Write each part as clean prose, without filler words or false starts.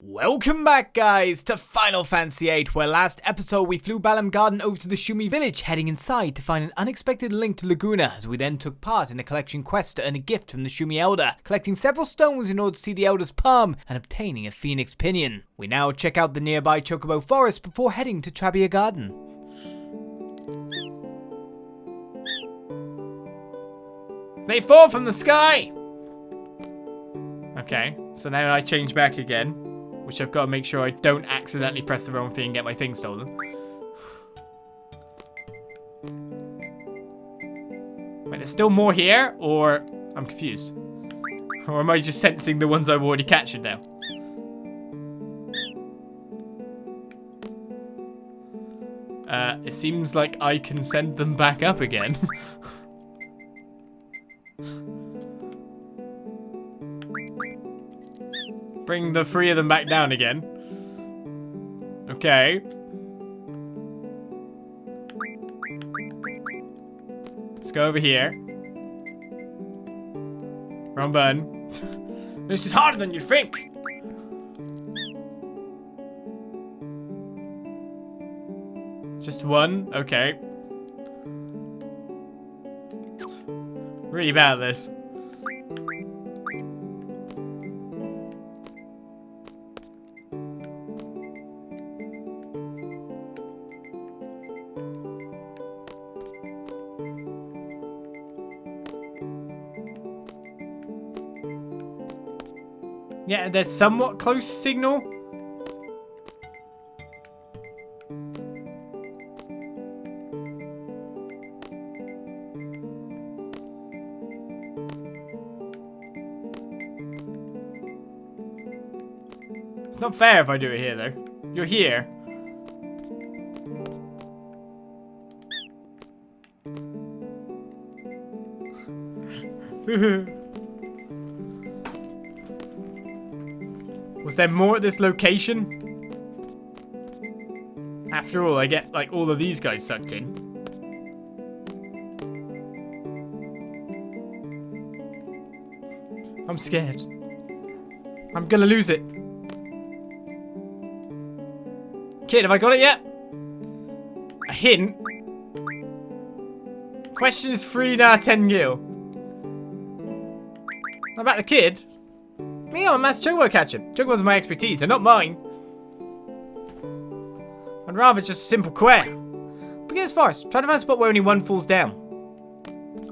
Welcome back, guys, to Final Fantasy VIII, where last episode we flew Balamb Garden over to the Shumi village, heading inside to find an unexpected link to Laguna, as we then took part in a collection quest to earn a gift from the Shumi Elder, collecting several stones in order to see the Elder's palm and obtaining a phoenix pinion. We now check out the nearby Chocobo forest before heading to Trabia Garden. They fall from the sky! Okay, so now I change back again. Which I've got to make sure I don't accidentally press the wrong thing and get my thing stolen. Wait, there's still more here? Or... I'm confused. Or am I just sensing the ones I've already captured now? It seems like I can send them back up again. Bring the three of them back down again. Okay. Let's go over here. Wrong button. This is harder than you'd think. Just one? Okay. Really bad at this. Yeah, there's somewhat close signal. It's not fair if I do it here, though. You're here. Was there more at this location? After all, I get, like, all of these guys sucked in. I'm scared. I'm gonna lose it. Kid, have I got it yet? A hint? Question is 3 now 10 gil. How about the kid? Me, I'm a master Chocobo catcher. Chocobos are my expertise, they're not mine. I'd rather just a simple quest. Begin as fast. Try to find a spot where only one falls down.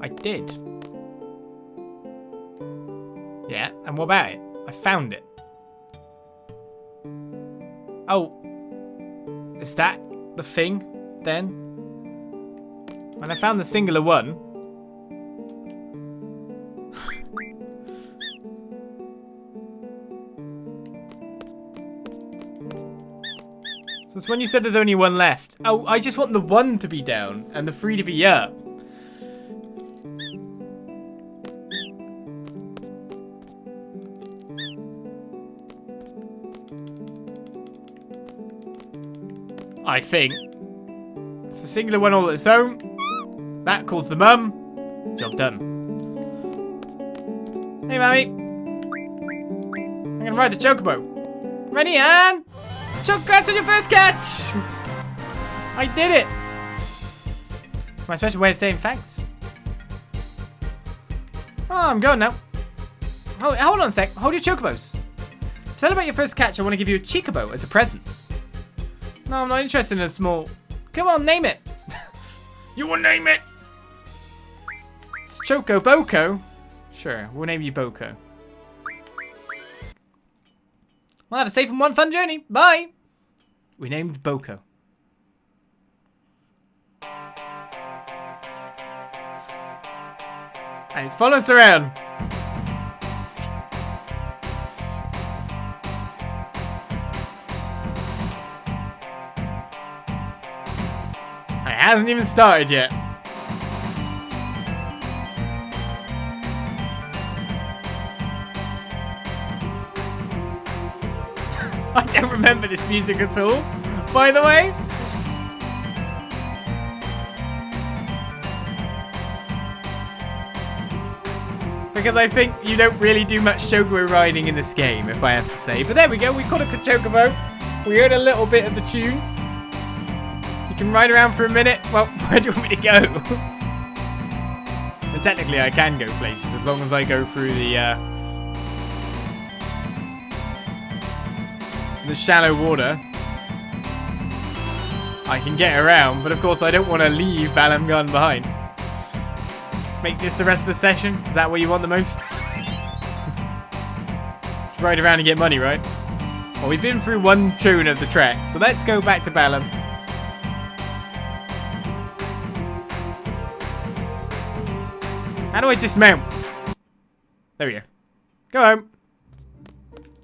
I did. Yeah, and what about it? I found it. Oh. Is that the thing, then? And I found the singular one. So it's when you said there's only one left. Oh, I just want the one to be down and the 3 to be up. I think. It's a singular one all its own. That calls the mum. Job done. Hey, Mammy. I'm gonna ride the Chocobo. Ready, and... Congrats on your first catch! I did it! My special way of saying thanks. Oh, I'm going now. Oh, hold on a sec. Hold your Chocobos. To celebrate your first catch, I want to give you a Chocobo as a present. No, I'm not interested in a small... Come on, name it. You will name it! It's Chocoboko. Sure, we'll name you Boko. Well, have a safe and fun journey. Bye! We named Boko. And it's following us around. It hasn't even started yet. I don't remember this music at all, by the way. Because I think you don't really do much Chocobo riding in this game, if I have to say. But there we go, we caught a Chocobo. We heard a little bit of the tune. You can ride around for a minute. Well, where do you want me to go? And technically I can go places, as long as I go through the shallow water. I can get around, but of course I don't want to leave Balamb Garden behind. Make this the rest of the session? Is that what you want the most? Just ride around and get money, right? Well, we've been through one tune of the track, so let's go back to Balamb. How do I dismount? There we go. Go home.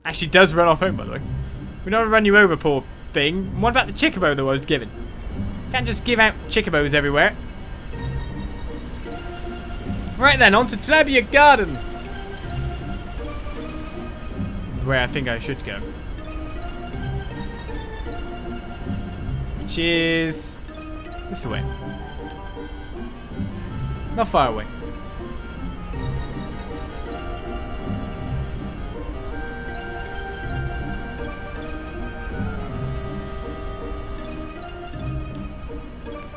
Actually does run off home, by the way. We don't run you over, poor thing. What about the Chocobo that I was given? Can't just give out Chocobos everywhere. Right then, on to Trabia Garden. That's where I think I should go. Which is this way. Not far away.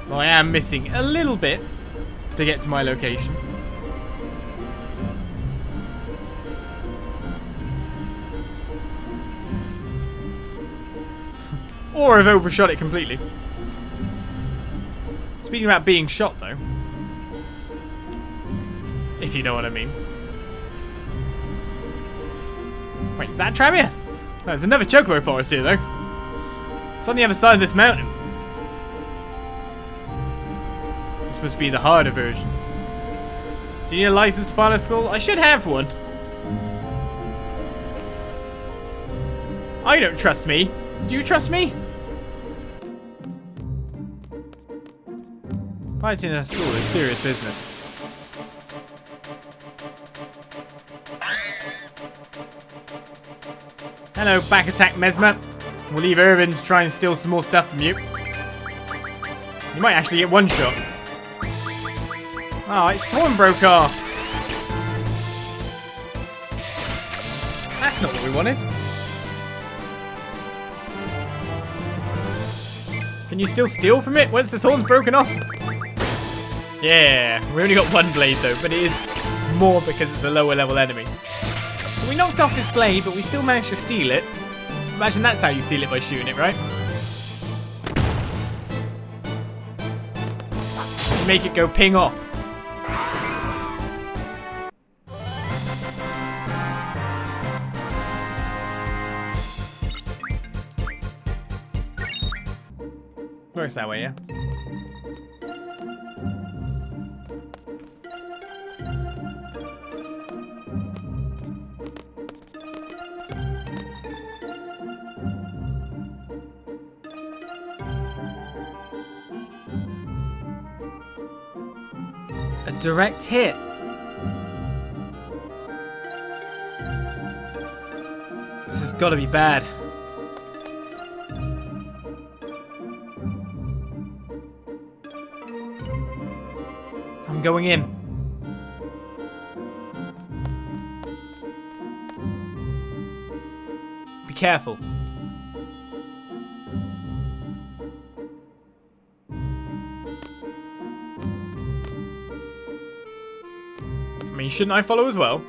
Well, I am missing a little bit to get to my location. Or I've overshot it completely. Speaking about being shot, though. If you know what I mean. Wait, is that Trabia? No, there's another Chocobo forest here, though. It's on the other side of this mountain. This must be the harder version. Do you need a license to pilot school? I should have one. I don't trust me. Do you trust me? Piloting a school is serious business. Hello, back attack Mesmer. We'll leave Irvin to try and steal some more stuff from you. You might actually get one shot. Oh, its horn broke off. That's not what we wanted. Can you still steal from it once this horn's broken off? Yeah, we only got one blade though, but it is more because it's a lower level enemy. So we knocked off this blade, but we still managed to steal it. Imagine that's how you steal it, by shooting it, right? You make it go ping off. Works that way, yeah? A direct hit. This has got to be bad. I'm going in. Be careful. I mean, shouldn't I follow as well?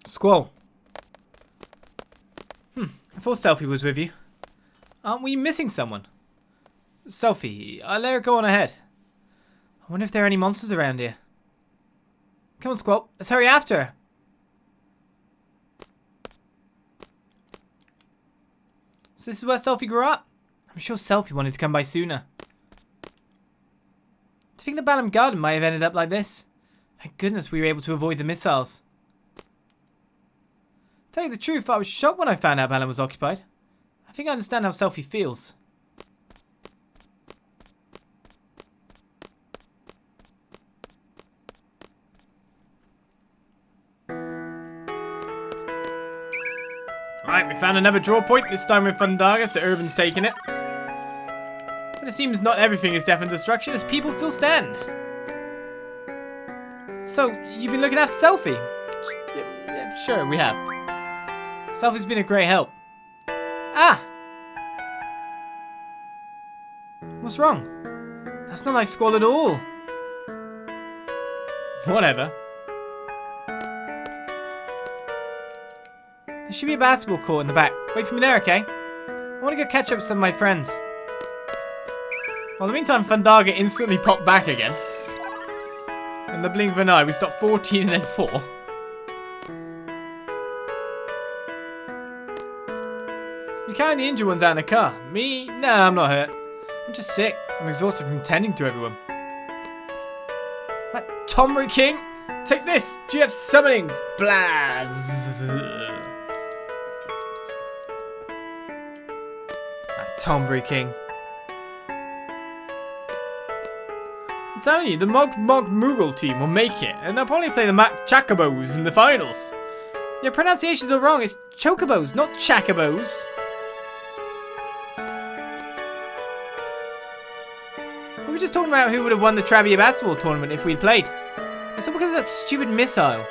Squall. I thought Selphie was with you. Aren't we missing someone? Selphie, I'll let her go on ahead. I wonder if there are any monsters around here. Come on, Squall. Let's hurry after her. So this is where Selphie grew up? I'm sure Selphie wanted to come by sooner. Do you think the Balamb Garden might have ended up like this? Thank goodness we were able to avoid the missiles. Tell you the truth, I was shocked when I found out Balamb was occupied. I think I understand how Selphie feels. Right, we found another draw point, this time with Fandaga, so Urban's taking it. But it seems not everything is death and destruction, as people still stand. So, you've been looking after Selphie? Yeah, sure, we have. Selphie's been a great help. Ah! What's wrong? That's not like Squall at all. Whatever. There should be a basketball court in the back. Wait for me there, okay? I want to go catch up with some of my friends. Well, in the meantime, Fandaga instantly popped back again. In the blink of an eye, we stopped 14 and then 4. You carrying the injured ones out in a car. Me? Nah, I'm not hurt. I'm just sick. I'm exhausted from tending to everyone. That Tomry King? Take this! GF summoning! Blaz! That Tomry King. I'm telling you, the Mog Moogle team will make it, and they'll probably play the Chocobos in the finals. Your pronunciations are wrong. It's Chocobos, not Chocobos. We were just talking about who would have won the Trabia basketball tournament if we'd played. It's all because of that stupid missile.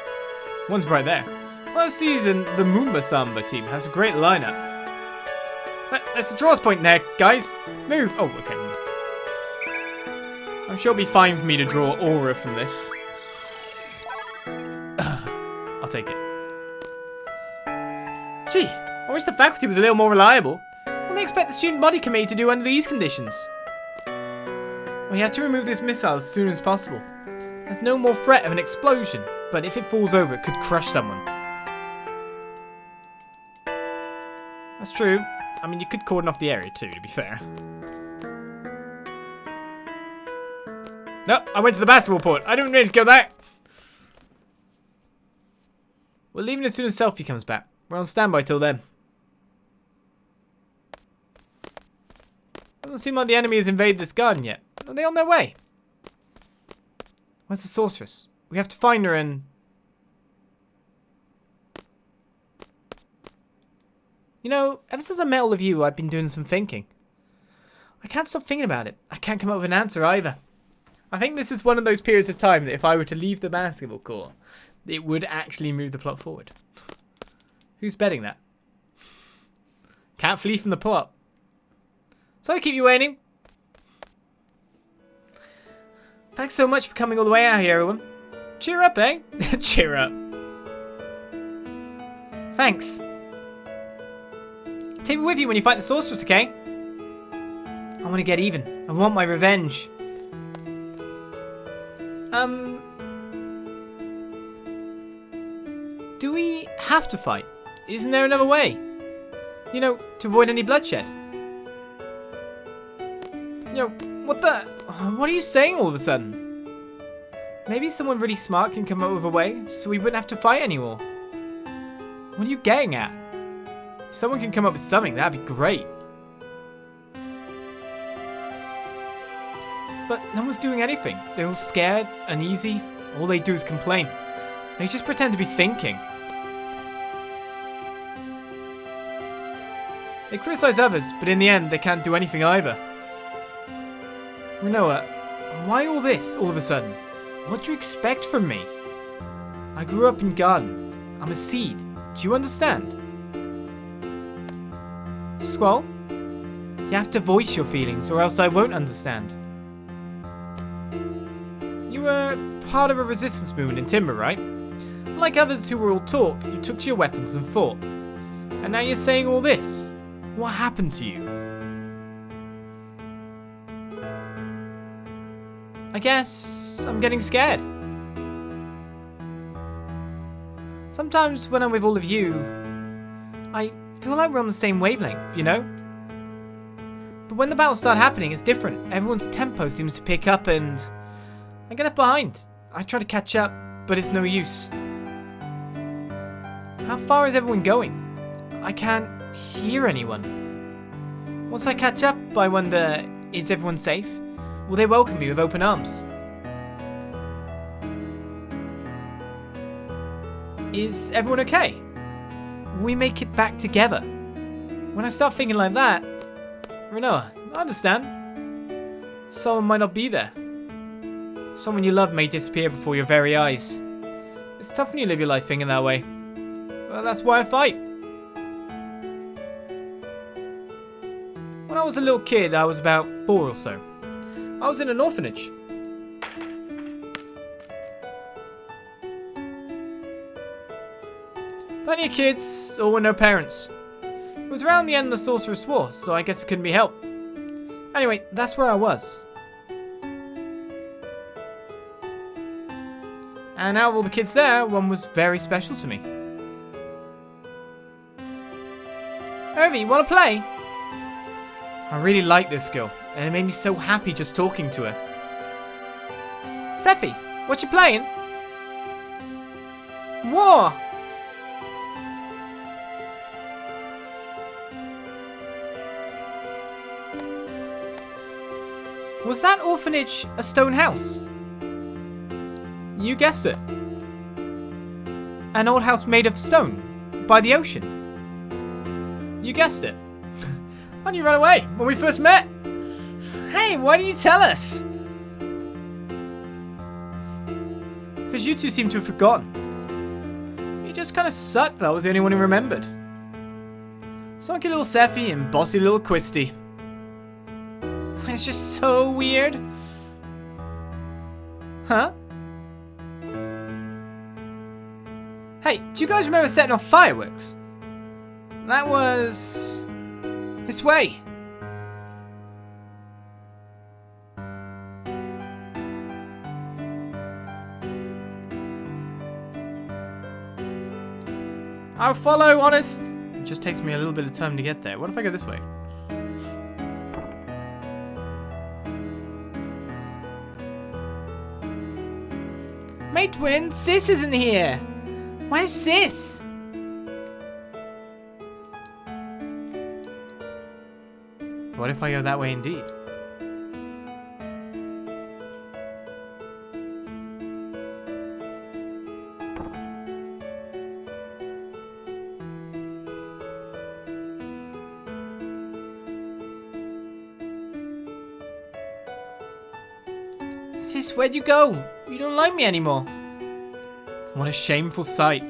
One's right there. Last season, the Moomba Samba team has a great lineup. That's the draws point there, guys. Move. Oh, okay. I'm sure it'll be fine for me to draw aura from this. I'll take it. Gee, I wish the faculty was a little more reliable. What do they expect the student body committee to do under these conditions? We have to remove this missile as soon as possible. There's no more threat of an explosion, but if it falls over, it could crush someone. That's true. I mean, you could cordon off the area too, to be fair. No, I went to the basketball port. I didn't need to go there. We're leaving as soon as Selphie comes back. We're on standby till then. Doesn't seem like the enemy has invaded this garden yet. Are they on their way? Where's the sorceress? We have to find her and... You know, ever since I met all of you, I've been doing some thinking. I can't stop thinking about it. I can't come up with an answer either. I think this is one of those periods of time that if I were to leave the basketball court, it would actually move the plot forward. Who's betting that? Can't flee from the plot. So I keep you waiting. Thanks so much for coming all the way out here, everyone. Cheer up, eh? Cheer up. Thanks. Take me with you when you fight the sorceress, okay? I want to get even. I want my revenge. Do we have to fight? Isn't there another way? You know, to avoid any bloodshed? You know, what are you saying all of a sudden? Maybe someone really smart can come up with a way so we wouldn't have to fight anymore. What are you getting at? If someone can come up with something, that'd be great. But no one's doing anything. They're all scared, uneasy. All they do is complain. They just pretend to be thinking. They criticize others, but in the end, they can't do anything either. Rinoa, why all this, all of a sudden? What do you expect from me? I grew up in Garden. I'm a seed. Do you understand? Squall? You have to voice your feelings, or else I won't understand. You were part of a resistance movement in Timber, right? Like others who were all talk, you took to your weapons and fought. And now you're saying all this. What happened to you? I guess I'm getting scared. Sometimes when I'm with all of you, I feel like we're on the same wavelength, you know? But when the battles start happening, it's different. Everyone's tempo seems to pick up and I get left behind. I try to catch up, but it's no use. How far is everyone going? I can't hear anyone. Once I catch up, I wonder, is everyone safe? Will they welcome me with open arms? Is everyone okay? we make it back together. When I start thinking like that, Rinoa, I understand. Someone might not be there. Someone you love may disappear before your very eyes. It's tough when you live your life thinking that way. But that's why I fight. When I was a little kid, I was about 4 or so. I was in an orphanage. Plenty of kids, all with no parents. It was around the end of the Sorceress War, so I guess it couldn't be helped. Anyway, that's where I was. And out of all the kids there, one was very special to me. Ovi, wanna play? I really like this girl, and it made me so happy just talking to her. Selphie, what you playing? War! Was that orphanage a stone house? You guessed it. An old house made of stone by the ocean. You guessed it. Why didn't you run away when we first met? Hey, why didn't you tell us? Because you two seem to have forgotten. You just kind of sucked though, I was the only one who remembered. Sulky little Selphie and bossy little Quisty. It's just so weird. Huh? Hey, do you guys remember setting off fireworks? That was... this way. I'll follow, honest. It just takes me a little bit of time to get there. What if I go this way? Mate Twin, Sis isn't here. Where's Sis? What if I go that way indeed? Sis, where'd you go? You don't like me anymore. What a shameful sight.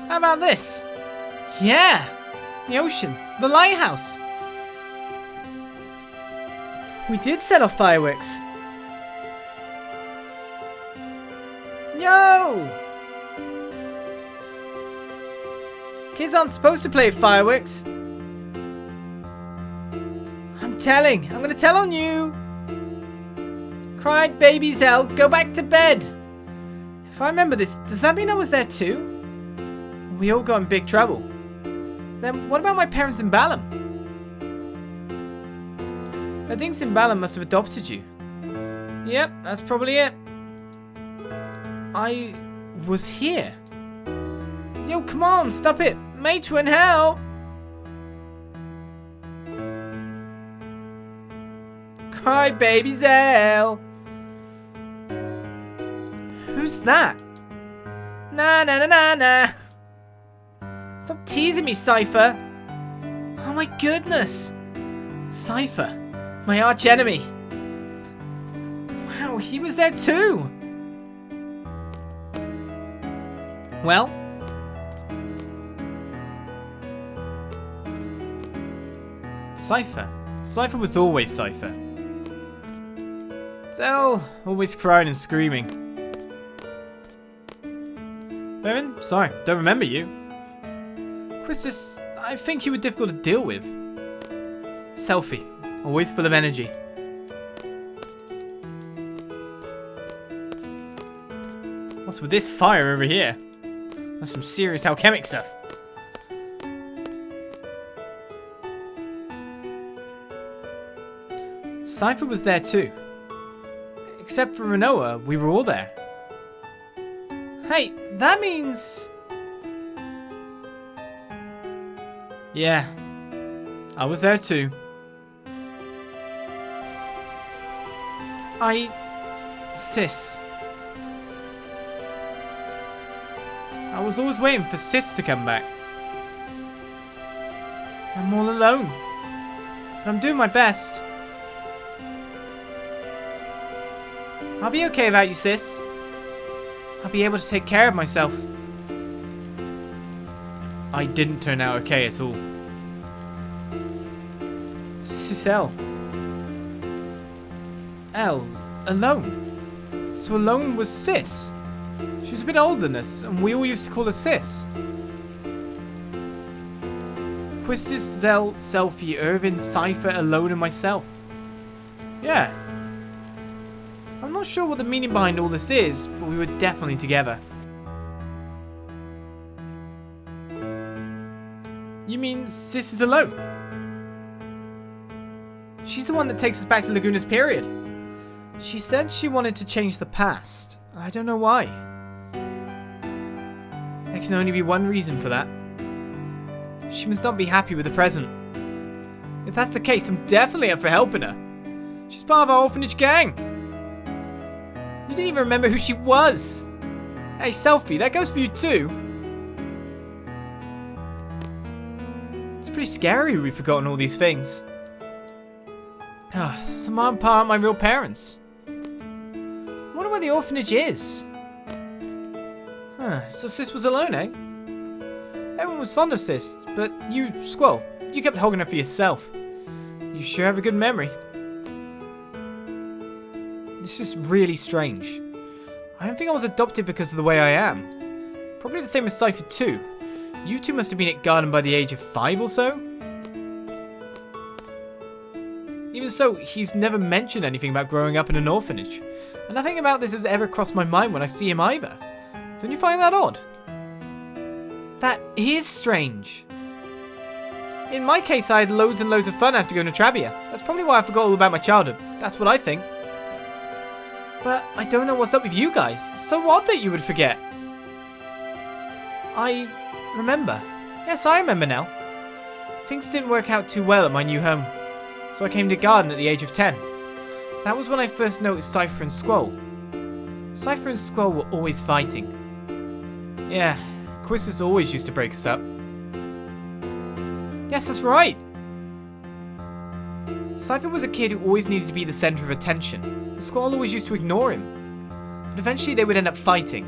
How about this? Yeah! The ocean. The lighthouse. We did set off fireworks. Yo! Kids aren't supposed to play fireworks. I'm gonna tell on you. Cried baby's hell, go back to bed. If I remember this, does that mean I was there too? We all got in big trouble. Then what about my parents in Balamb? I think Balamb must have adopted you. Yep, that's probably it. I was here. Yo, come on, stop it. Mate Twin, help. Cry baby Zell. Who's that? Nah, nah, nah, nah, nah. Stop teasing me, Cypher. Oh my goodness. Cypher, my arch enemy. Wow, he was there too. Well, Cypher. Cypher was always Cypher. Zell, always crying and screaming. Evan, sorry, don't remember you. Christus, I think you were difficult to deal with. Selphie, always full of energy. What's with this fire over here? That's some serious alchemic stuff. Cypher was there too. Except for Rinoa, we were all there. Hey, that means... Yeah, I was there too. Sis. I was always waiting for Sis to come back. I'm all alone. But I'm doing my best. I'll be okay without you, Sis. I'll be able to take care of myself. I didn't turn out okay at all. Sissel. Alone. So Alone was Sis. She was a bit older than us, and we all used to call her Sis. Quistis, Zell, Selphie, Irvin, Cypher, Alone, and myself. Yeah. I'm not sure what the meaning behind all this is, but we were definitely together. You mean Sis is alone? She's the one that takes us back to Laguna's period. She said she wanted to change the past. I don't know why. There can only be one reason for that. She must not be happy with the present. If that's the case, I'm definitely up for helping her. She's part of our orphanage gang. You didn't even remember who she was. Hey, Selphie, that goes for you too. It's pretty scary we've forgotten all these things. Some aren't part of my real parents. I wonder where the orphanage is. So Sis was alone, eh? Everyone was fond of Sis, but you, Squall, you kept hogging her for yourself. You sure have a good memory. This is really strange. I don't think I was adopted because of the way I am. Probably the same as Cypher too. You two must have been at Garden by the age of 5 or so? Even so, he's never mentioned anything about growing up in an orphanage. And nothing about this has ever crossed my mind when I see him either. Don't you find that odd? That is strange. In my case, I had loads and loads of fun after going to Trabia. That's probably why I forgot all about my childhood. That's what I think. But I don't know what's up with you guys. It's so odd that you would forget. I remember. Yes, I remember now. Things didn't work out too well at my new home. So I came to Garden at the age of 10. That was when I first noticed Cypher and Squall. Cypher and Squall were always fighting. Yeah, Quistis always used to break us up. Yes, that's right. Cypher was a kid who always needed to be the center of attention. Squall always used to ignore him. But eventually they would end up fighting.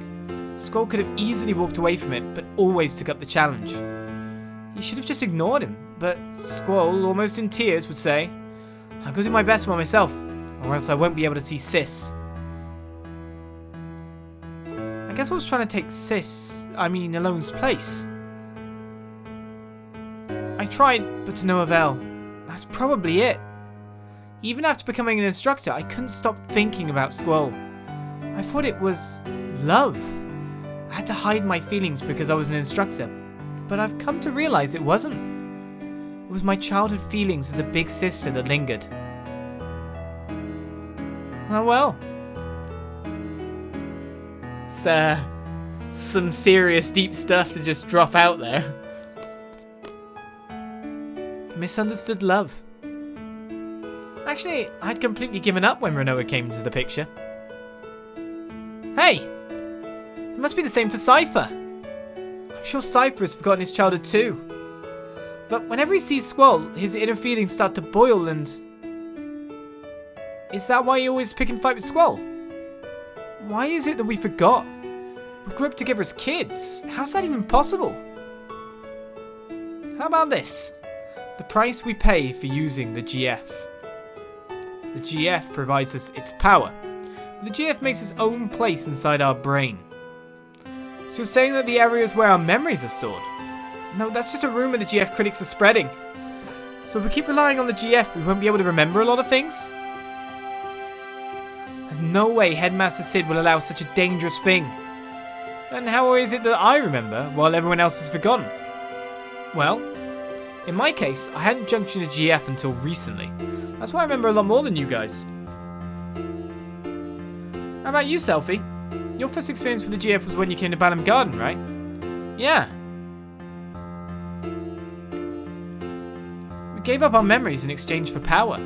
Squall could have easily walked away from it, but always took up the challenge. He should have just ignored him, but Squall, almost in tears, would say, "I'll go do my best by myself, or else I won't be able to see Sis." I guess I was trying to take Alone's place. I tried, but to no avail. That's probably it. Even after becoming an instructor, I couldn't stop thinking about Squall. I thought it was love. I had to hide my feelings because I was an instructor, but I've come to realize it wasn't. It was my childhood feelings as a big sister that lingered. Oh well. It's some serious deep stuff to just drop out there. Misunderstood love. Actually, I'd completely given up when Rinoa came into the picture. Hey! It must be the same for Cypher. I'm sure Cypher has forgotten his childhood too. But whenever he sees Squall, his inner feelings start to boil and... Is that why you always pick and fight with Squall? Why is it that we forgot? We grew up together as kids. How's that even possible? How about this? The price we pay for using the GF. The GF provides us its power. But the GF makes its own place inside our brain. So you're saying that the area is where our memories are stored? No, that's just a rumor the GF critics are spreading. So if we keep relying on the GF, we won't be able to remember a lot of things? There's no way Headmaster Sid will allow such a dangerous thing. Then how is it that I remember while everyone else has forgotten? Well, in my case, I hadn't junctioned a GF until recently. That's why I remember a lot more than you guys. How about you, Selphie? Your first experience with the GF was when you came to Balamb Garden, right? Yeah. We gave up our memories in exchange for power.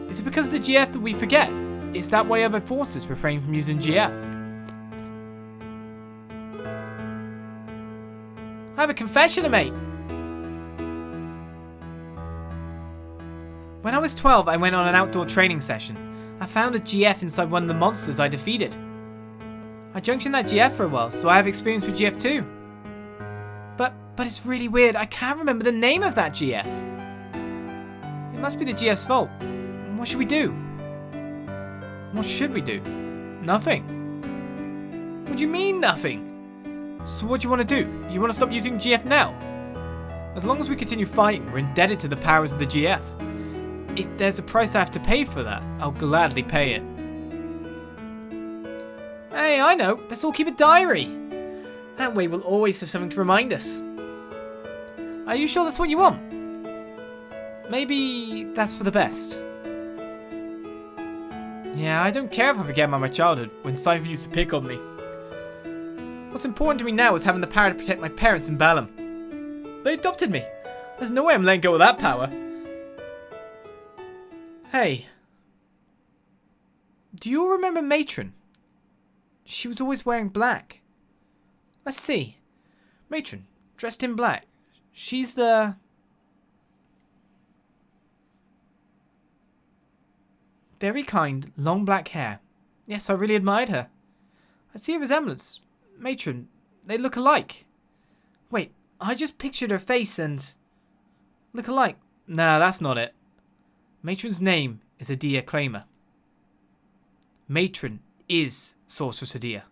Is it because of the GF that we forget? Is that why other forces refrain from using GF? I have a confession to make. When I was 12, I went on an outdoor training session. I found a GF inside one of the monsters I defeated. I junctioned that GF for a while, so I have experience with GF too. But it's really weird, I can't remember the name of that GF. It must be the GF's fault. What should we do? What should we do? Nothing. What do you mean nothing? So what do you want to do? You want to stop using GF now? As long as we continue fighting, we're indebted to the powers of the GF. If there's a price I have to pay for that, I'll gladly pay it. Hey, I know. Let's all keep a diary. That way we'll always have something to remind us. Are you sure that's what you want? Maybe that's for the best. Yeah, I don't care if I forget about my childhood, when Selphie used to pick on me. What's important to me now is having the power to protect my parents in Balamb. They adopted me. There's no way I'm letting go of that power. Hey. Do you all remember Matron? She was always wearing black. Let's see. Matron, dressed in black. She's the... Very kind, long black hair. Yes, I really admired her. I see a resemblance. Matron, they look alike. Wait, I just pictured her face and... Look alike. Nah, that's not it. Matron's name is Adia Claimer. Matron is Sorceress Adia.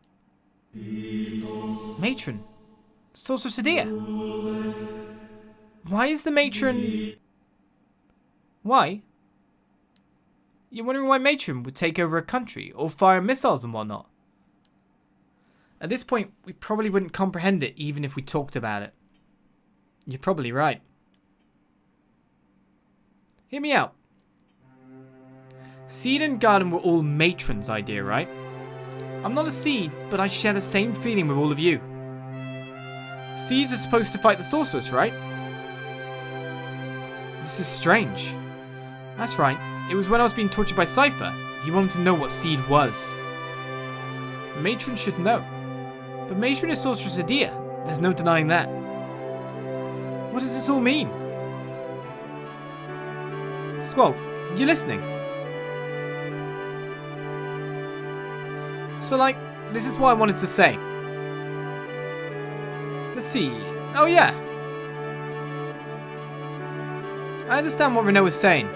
Matron? Sorceress Adia? Why is the Matron... Why? You're wondering why Matron would take over a country or fire missiles and whatnot? At this point, we probably wouldn't comprehend it even if we talked about it. You're probably right. Hear me out. Seed and Garden were all Matron's idea, right? I'm not a Seed, but I share the same feeling with all of you. Seeds are supposed to fight the sorceress, right? This is strange. That's right. It was when I was being tortured by Cypher. He wanted to know what Seed was. Matron should know. But Matron is Sorceress Adia. There's no denying that. What does this all mean? Squall, you listening? So, like, this is what I wanted to say. Let's see. Oh, yeah. I understand what Rinoa is saying.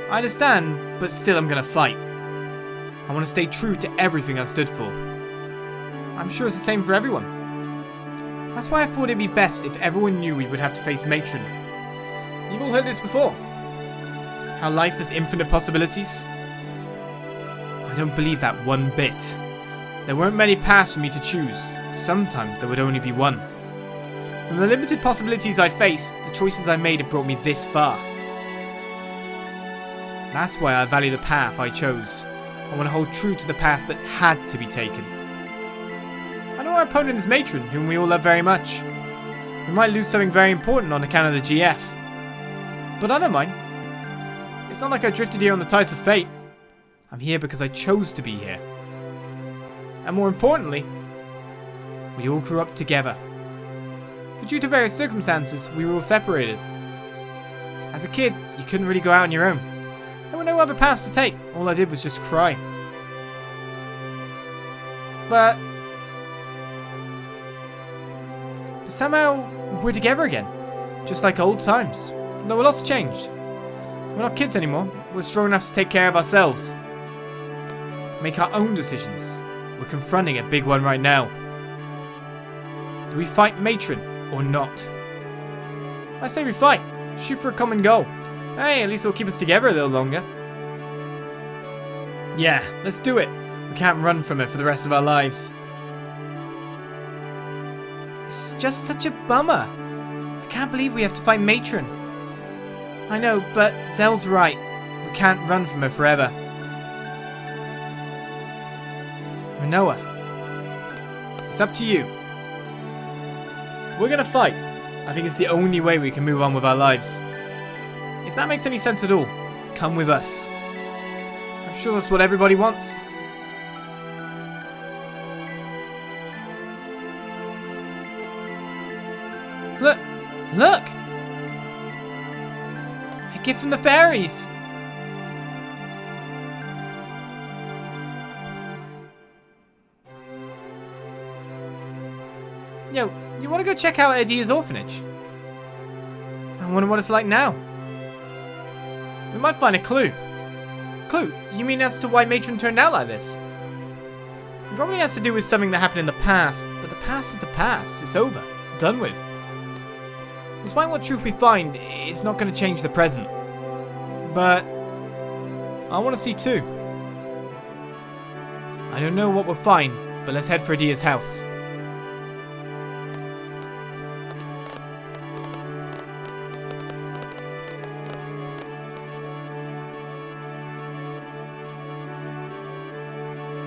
I understand, but still I'm gonna fight. I want to stay true to everything I've stood for. I'm sure it's the same for everyone. That's why I thought it'd be best if everyone knew we would have to face Matron. You've all heard this before. How life has infinite possibilities. I don't believe that one bit. There weren't many paths for me to choose. Sometimes there would only be one. From the limited possibilities I faced, the choices I made have brought me this far. That's why I value the path I chose. I want to hold true to the path that had to be taken. I know our opponent is Matron, whom we all love very much. We might lose something very important on account of the GF. But I don't mind. It's not like I drifted here on the tides of fate. I'm here because I chose to be here. And more importantly, we all grew up together. But due to various circumstances, we were all separated. As a kid, you couldn't really go out on your own. There were no other paths to take. All I did was just cry. But somehow, we're together again. Just like old times. No, a lot's changed. We're not kids anymore. We're strong enough to take care of ourselves. Make our own decisions. We're confronting a big one right now. Do we fight Matron or not? I say we fight. Shoot for a common goal. Hey, at least it'll keep us together a little longer. Yeah, let's do it. We can't run from it for the rest of our lives. It's just such a bummer. I can't believe we have to fight Matron. I know, but Zell's right. We can't run from her forever. Rinoa, it's up to you. We're gonna fight. I think it's the only way we can move on with our lives. If that makes any sense at all, come with us. I'm sure that's what everybody wants. Look! Look! A gift from the fairies! Yo, you want to go check out Edia's orphanage? I wonder what it's like now. We might find a clue. Clue? You mean as to why Matron turned out like this? It probably has to do with something that happened in the past, but the past is the past. It's over. Done with. Despite what truth we find, it's not going to change the present. But I want to see too. I don't know what we'll find, but let's head for Edia's house.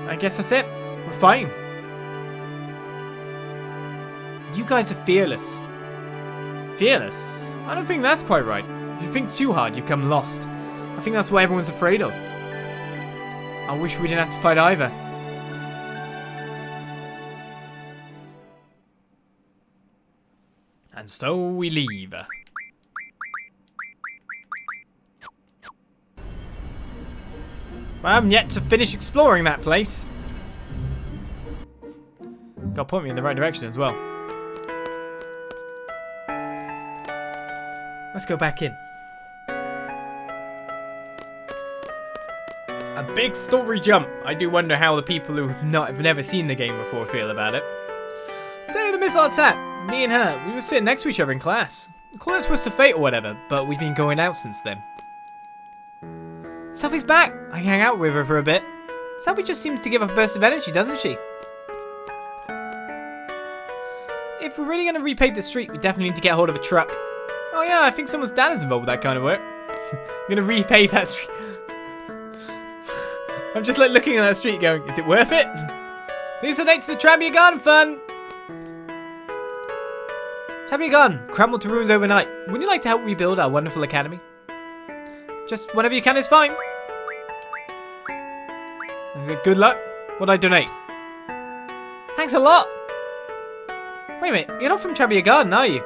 I guess that's it. We're fine. You guys are fearless. Fearless? I don't think that's quite right. If you think too hard, you become lost. I think that's what everyone's afraid of. I wish we didn't have to fight either. And so we leave. I haven't yet to finish exploring that place. Gotta point me in the right direction as well. Let's go back in. A big story jump. I do wonder how the people who have never seen the game before feel about it. The day of the missile attack, me and her, we were sitting next to each other in class. Call it twist of fate or whatever, but we've been going out since then. Selphie's back. I can hang out with her for a bit. Selphie just seems to give off a burst of energy, doesn't she? If we're really going to repave the street, we definitely need to get hold of a truck. Oh yeah, I think someone's dad is involved with that kind of work. I'm going to repave that street. I'm just like looking at that street going, is it worth it? Please donate to the Trabia Garden Fund. Trabia Garden, crumbled to ruins overnight. Wouldn't you like to help rebuild our wonderful academy? Just whenever you can is fine. Is it good luck? What'd I donate? Thanks a lot. Wait a minute, you're not from Trabia Garden, are you?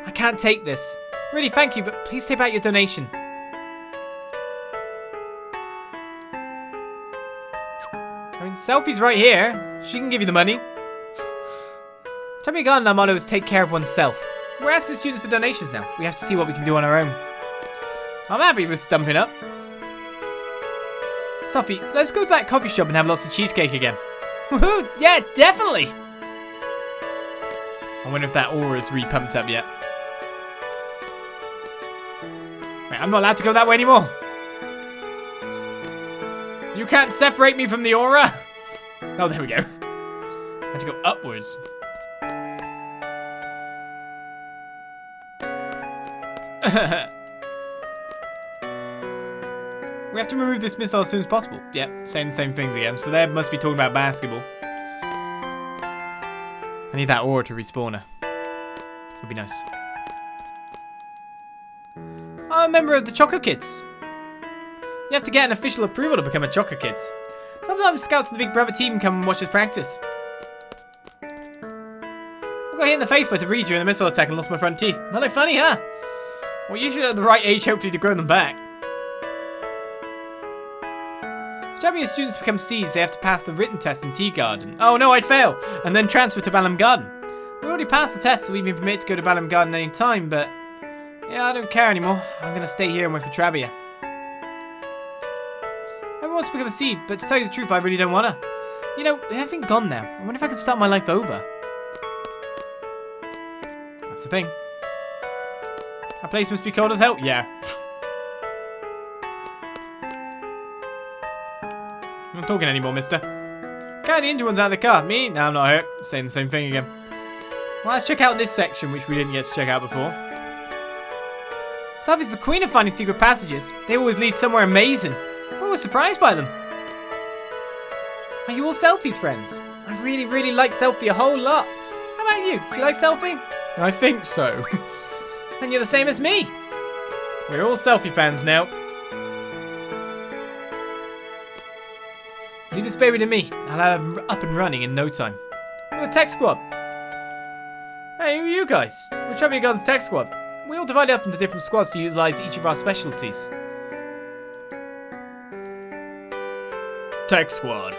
I can't take this. Really, thank you, but please take back your donation. I mean, Selphie's right here. She can give you the money. Trabia Garden, our motto is take care of oneself. We're asking students for donations now. We have to see what we can do on our own. I'm happy with stumping up. Selphie, let's go to that coffee shop and have lots of cheesecake again. Woohoo! Yeah, definitely! I wonder if that aura's re-pumped up yet. Wait, I'm not allowed to go that way anymore. You can't separate me from the aura. Oh, there we go. I have to go upwards. We have to remove this missile as soon as possible. Yep, saying the same things again. So they must be talking about basketball. I need that aura to respawn her. Would be nice. I'm a member of the Choco Kids. You have to get an official approval to become a Choco Kids. Sometimes scouts from the Big Brother team come and watch us practice. I got hit in the face by debris during the missile attack and lost my front teeth. Not like funny, huh? Well, you should at the right age, hopefully, to grow them back. If Trabia students become C's, they have to pass the written test in Tea Garden. Oh no, I'd fail! And then transfer to Balamb Garden. We already passed the test, so we've been permitted to go to Balamb Garden any time, but... yeah, I don't care anymore. I'm gonna stay here and wait for Trabia. Everyone wants to become a C, but to tell you the truth, I really don't wanna. You know, with everything gone now, I wonder if I can start my life over. That's the thing. That place must be cold as hell. Yeah. I'm not talking anymore, mister. Carry the injured ones out of the car. Me? No, I'm not hurt. Saying the same thing again. Well, let's check out this section, which we didn't get to check out before. Selphie's the queen of finding secret passages. They always lead somewhere amazing. We're always surprised by them. Are you all Selphie's friends? I really, really like Selphie a whole lot. How about you? Do you like Selphie? I think so. Then you're the same as me. We're all Selphie fans now. Leave this baby to me. I'll have him up and running in no time. We're the tech squad. Hey, who are you guys? We're Trabia Garden's tech squad. We all divide up into different squads to utilize each of our specialties. Tech squad.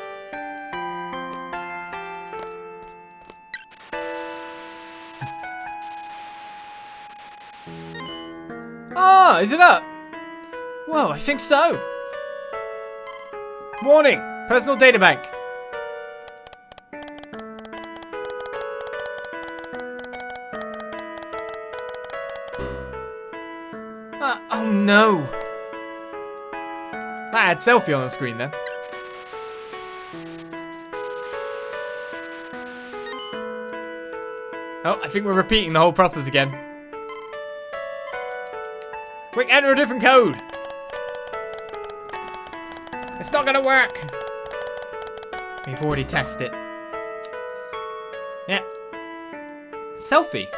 Ah, is it up? Well, I think so. Warning, personal data bank. Oh no. That had Selphie on the screen then. Oh, I think we're repeating the whole process again. Quick, enter a different code. It's not gonna work. We've already tested. Yeah. Selphie.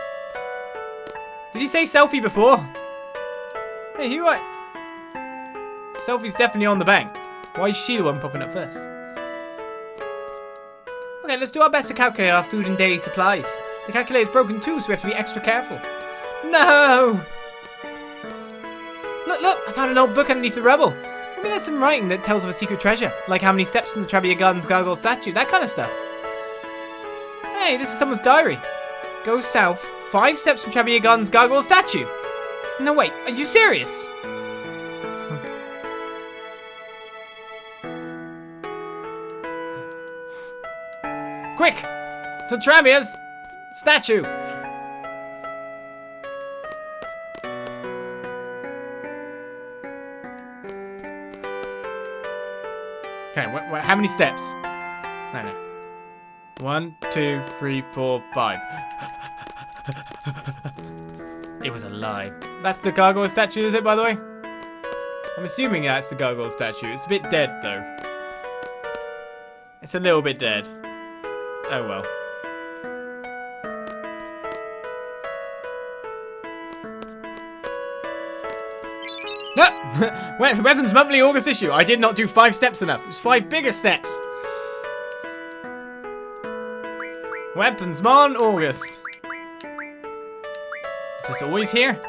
Did he say Selphie before? Hey, who are... Selphie's definitely on the bank. Why is she the one popping up first? Okay, let's do our best to calculate our food and daily supplies. The calculator's broken too, so we have to be extra careful. No! Look, I found an old book underneath the rubble. Maybe there's some writing that tells of a secret treasure, like how many steps from the Trabia Garden's gargoyle statue, that kind of stuff. Hey, this is someone's diary. Go south, 5 steps from Trabia Garden's gargoyle statue. No, wait, are you serious? Quick! To Trabia's statue! Okay, how many steps? No. 1, 2, 3, 4, 5. It was a lie. That's the gargoyle statue, is it, by the way? I'm assuming that's the gargoyle statue. It's a bit dead, though. It's a little bit dead. Oh well. No! Weapons monthly August issue. I did not do 5 steps enough. It was 5 bigger steps. Weapons Mon August. Is this always here?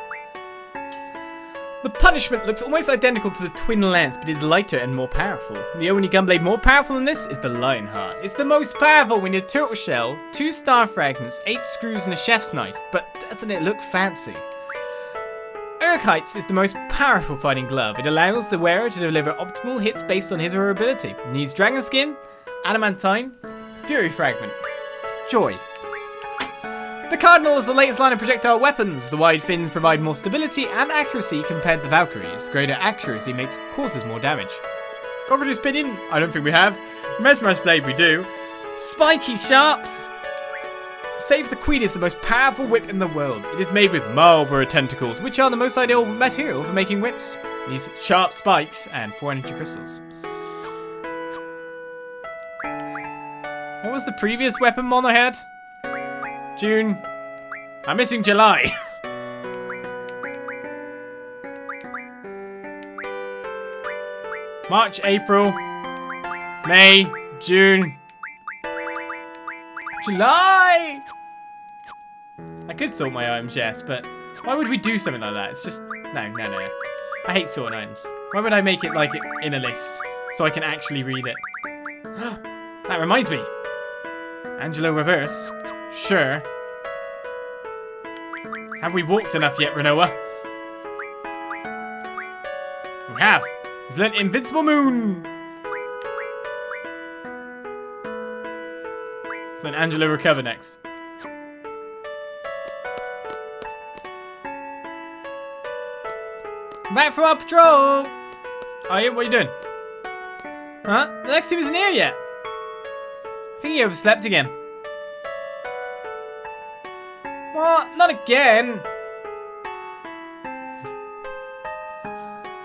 The punishment looks almost identical to the twin lance, but is lighter and more powerful. The only gunblade more powerful than this is the Leonhart. It's the most powerful. We need a turtle shell, 2 star fragments, 8 screws, and a chef's knife. But doesn't it look fancy? Urkite's is the most powerful fighting glove. It allows the wearer to deliver optimal hits based on his or her ability. Needs dragon skin, adamantine, fury fragment, joy. The Cardinal is the latest line of projectile weapons. The wide fins provide more stability and accuracy compared to the Valkyries. Greater accuracy causes more damage. Cockroach's Pinion? I don't think we have. Mesmer's Blade? We do. Spiky Sharps? Save the Queen is the most powerful whip in the world. It is made with Marlborough tentacles, which are the most ideal material for making whips. These sharp spikes and 4 energy crystals. What was the previous weapon mon I had? June. I'm missing July. March, April, May, June, July. I could sort my items, yes, but why would we do something like that? It's just no. I hate sorting items. Why would I make it like it in a list so I can actually read it? That reminds me. Angelo Reverse. Sure. Have we walked enough yet, Rinoa? We have. He's learnt Invincible Moon. So then Angelo Recover next. Back from our patrol. Oh yeah, what are you doing? Huh? The next team isn't here yet. I think he overslept again. What? Not again!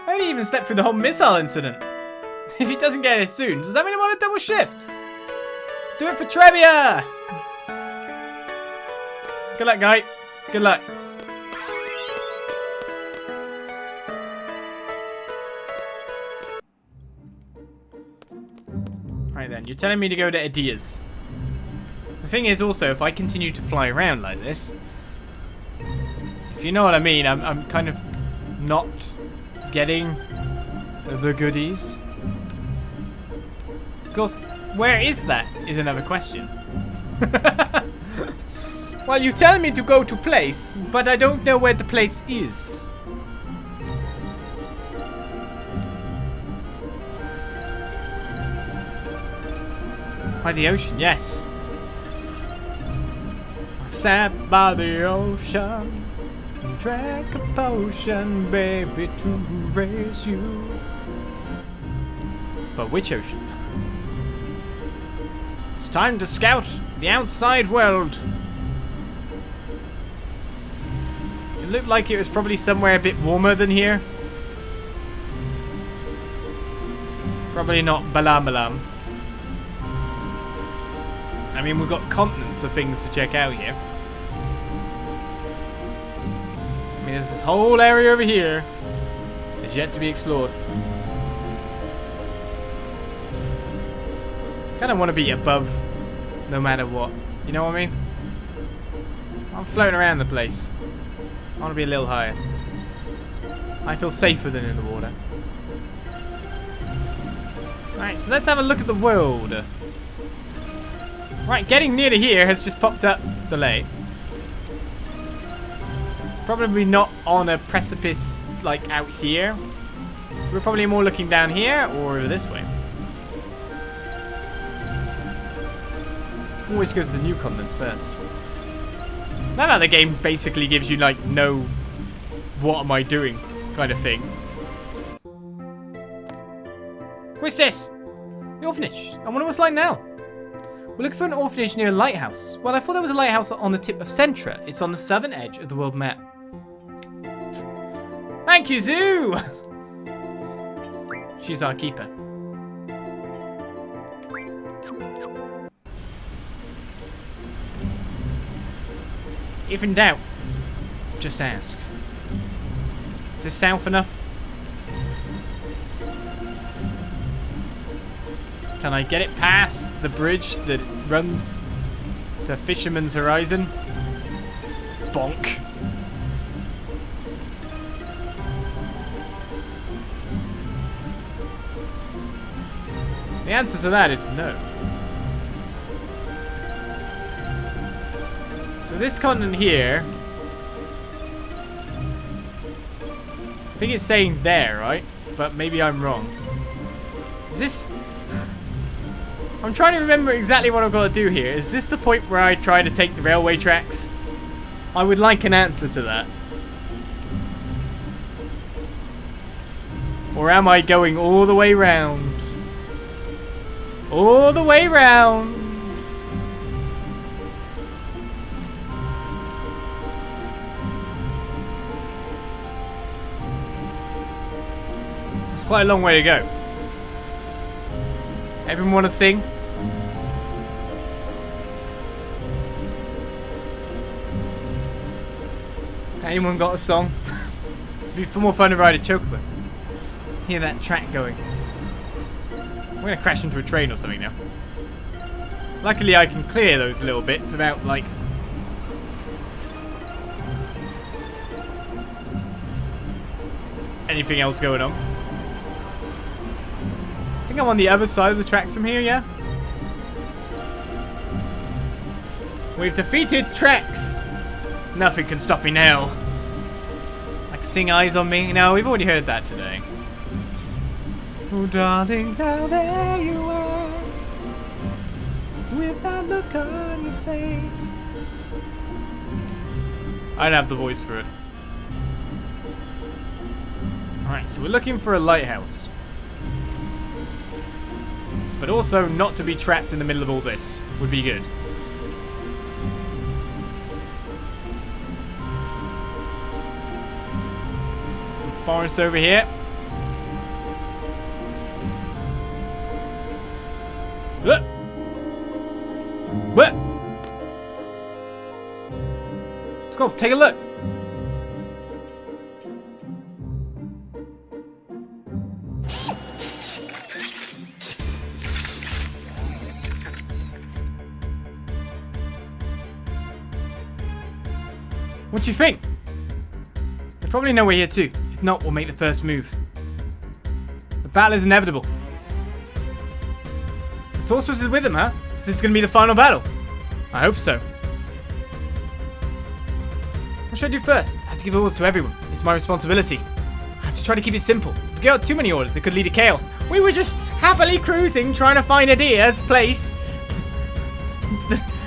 I only even slept through the whole missile incident. If he doesn't get here soon, does that mean I want a double shift? Do it for Trabia! Good luck, guy. Good luck. Right then, you're telling me to go to Adia's. The thing is also, if I continue to fly around like this, if you know what I mean, I'm kind of not getting the goodies. Of course, where is that is another question. Well, you tell me to go to place, but I don't know where the place is. By the ocean, yes. I sat by the ocean, drank a potion, baby, to raise you. But which ocean? It's time to scout the outside world. It looked like it was probably somewhere a bit warmer than here. Probably not Balamb. I mean, we've got continents of things to check out here. I mean, there's this whole area over here that's yet to be explored. Kind of want to be above no matter what. You know what I mean? I'm floating around the place. I want to be a little higher. I feel safer than in the water. Alright, so let's have a look at the world. Right, getting near to here has just popped up delay. It's probably not on a precipice like out here. So we're probably more looking down here or this way. Always goes to the new continents first. Now that the game basically gives you like no what am I doing kind of thing. What's this? The orphanage. I wonder what's like now. We're looking for an orphanage near a lighthouse. Well, I thought there was a lighthouse on the tip of Centra. It's on the southern edge of the world map. Thank you, Zoo! She's our keeper. If in doubt, just ask. Is this south enough? Can I get it past the bridge that runs to Fisherman's Horizon? Bonk. The answer to that is no. So this continent here, I think it's saying there, right? But maybe I'm wrong. Is this... I'm trying to remember exactly what I've got to do here. Is this the point where I try to take the railway tracks? I would like an answer to that. Or am I going all the way round? All the way round. It's quite a long way to go. Everyone want to sing? Anyone got a song? It'd be more fun to ride a Chocobo. Hear that track going. I'm gonna crash into a train or something now. Luckily I can clear those little bits without like... anything else going on. I think I'm on the other side of the tracks from here, yeah? We've defeated tracks! Nothing can stop me now. Like sing Eyes on Me? No, we've already heard that today. Oh darling, now there you are, with that look on your face. I don't have the voice for it. Alright, so we're looking for a lighthouse. But also not to be trapped in the middle of all this would be good. Some forest over here. What? Let's go, take a look. What do you think? They probably know we're here too. If not, we'll make the first move. The battle is inevitable. The sorceress is with them, huh? Is this gonna be the final battle? I hope so. What should I do first? I have to give orders to everyone. It's my responsibility. I have to try to keep it simple. If we give out too many orders, it could lead to chaos. We were just happily cruising, trying to find Adia's place.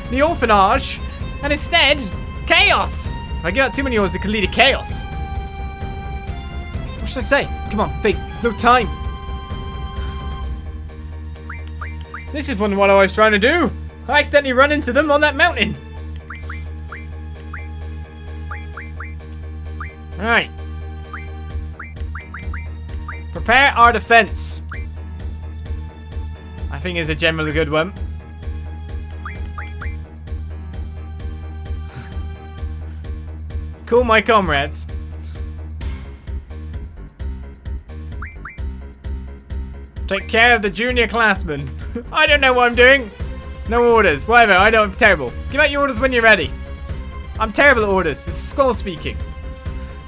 the orphanage. And instead, chaos. If I give out too many orders, it could lead to chaos. What should I say? Come on, think. There's no time. This is what I was trying to do. I accidentally run into them on that mountain. Alright. Prepare our defense. I think it's a generally good one. Cool, my comrades. Take care of the junior classmen. I don't know what I'm doing. No orders. Whatever. I'm terrible. Give out your orders when you're ready. I'm terrible at orders. This is Squall speaking.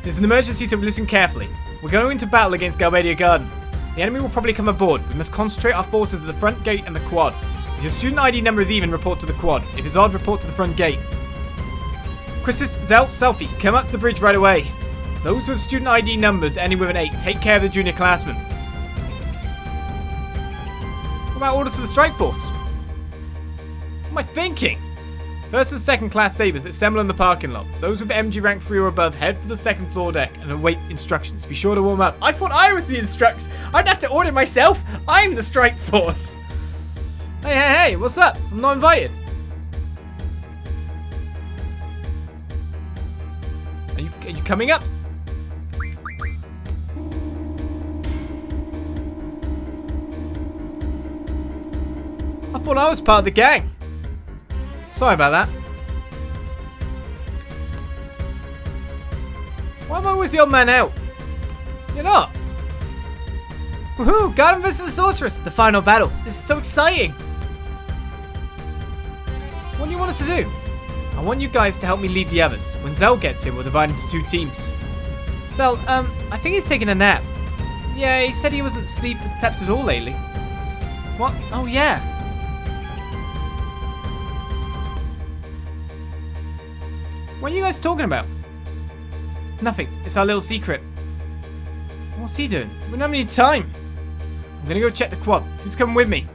There's an emergency, so listen carefully. We're going into battle against Galbadian Garden. The enemy will probably come aboard. We must concentrate our forces at the front gate and the quad. If your student ID number is even, report to the quad. If it's odd, report to the front gate. Christus, Selphie, come up to the bridge right away. Those with student ID numbers ending with an 8, take care of the junior classmen. What about orders to the strike force? What am I thinking? First and second class sabers assemble in the parking lot. Those with MG rank 3 or above head for the second floor deck and await instructions. Be sure to warm up. I thought I was the instructor. I'd have to order myself. I'm the strike force. Hey, what's up? I'm not invited. Are you coming up? I thought I was part of the gang. Sorry about that. Why am I always the odd man out? You're not. Woohoo! Garden vs. the Sorceress! The final battle. This is so exciting! What do you want us to do? I want you guys to help me lead the others. When Zell gets here, we'll divide into 2 teams. Zell, I think he's taking a nap. Yeah, he said he wasn't sleep deprived at all lately. What? Oh, yeah. What are you guys talking about? Nothing. It's our little secret. What's he doing? We don't have any time. I'm gonna go check the quad. Who's coming with me?